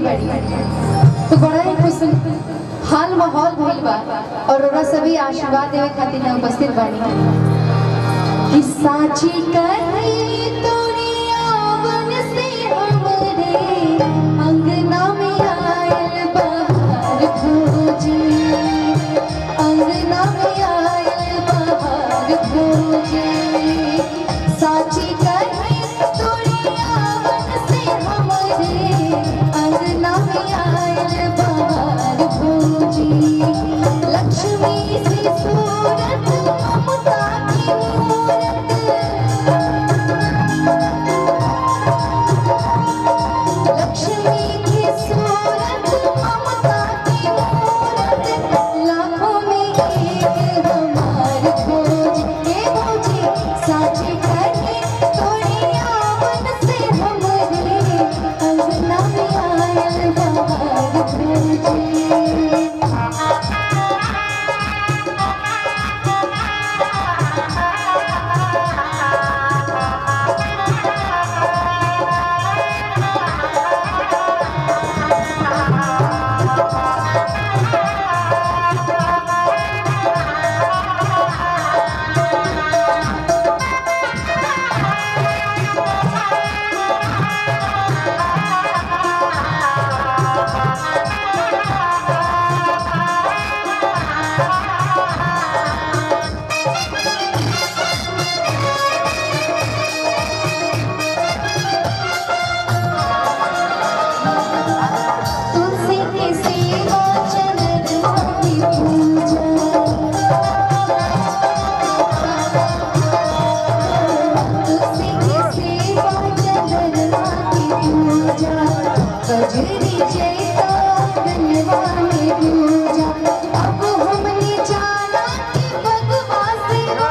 बड़ी तो बड़ा ही खुश हाल माहौल भइल बा और ओरा सभी आशीर्वाद देवे खातिर ना उपस्थित बानी कि साची कही तोरी आवन से हमरे अंगना में आयल बहार खोजे अंगना में आयल बहार खोजे साची कही तोरी आवन से हमरे अंगना में आयल बहार खोजे लक्ष्मी से सूरत ममता की मूरत लक्ष्मी की सूरत ममता की मूरत लाखों में एक हमार खोज के खोजे साची कहे तोरी आवन से हमरे अंगना में आयल बहार खोजे तुलसी की सेवा चंद्रमा की पूजा तुलसी की सेवा चंद्रमा की पूजा कजरी जयता गनवा में पूजा अब हमने जाना कि भगवा सेवा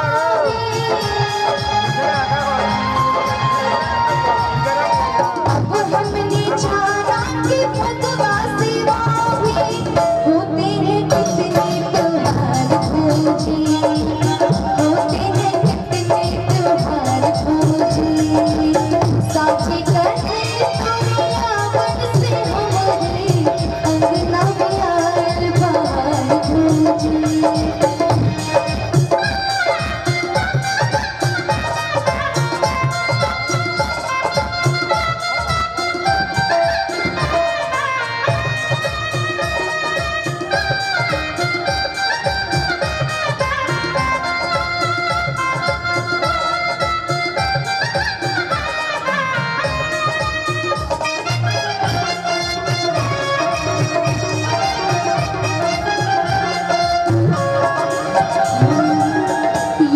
अब हमने जाना कि भगवा सेवा में होते हैं कितने त्योहार खोजे होते हैं कितने त्योहार खोजे साची कहे तोरी आवन से हमरे अंगना में आयल बहार खोजे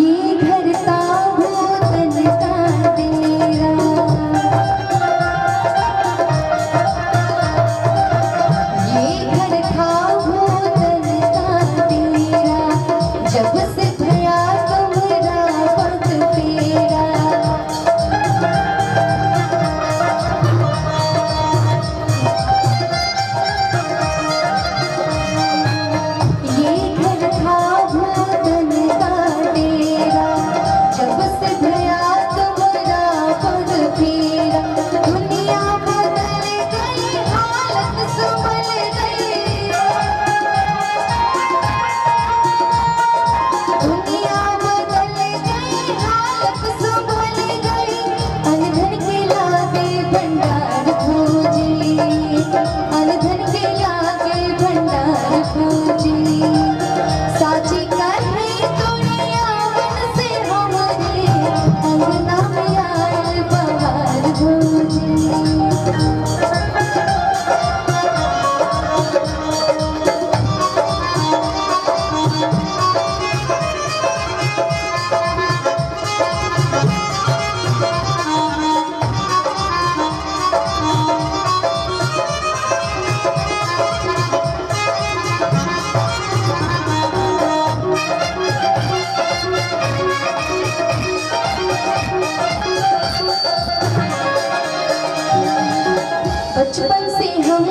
ये घर ताबूतन का तेरा ये घर ताबूतन का तेरा जब से भया कमरा पग तेरा ये घर ताबूतन का तेरा जब से भया कमरा पग फेरा दुनिया बदल गई हालत संभल गई दुनिया बदल गई हालत संभल गई अनधन के लागे भंडार खोजे अनधन के लागे भंडार खोजे साची कहे तोरी आवन से हमरे अंगना में आयल बहार खोजे बचपन से हम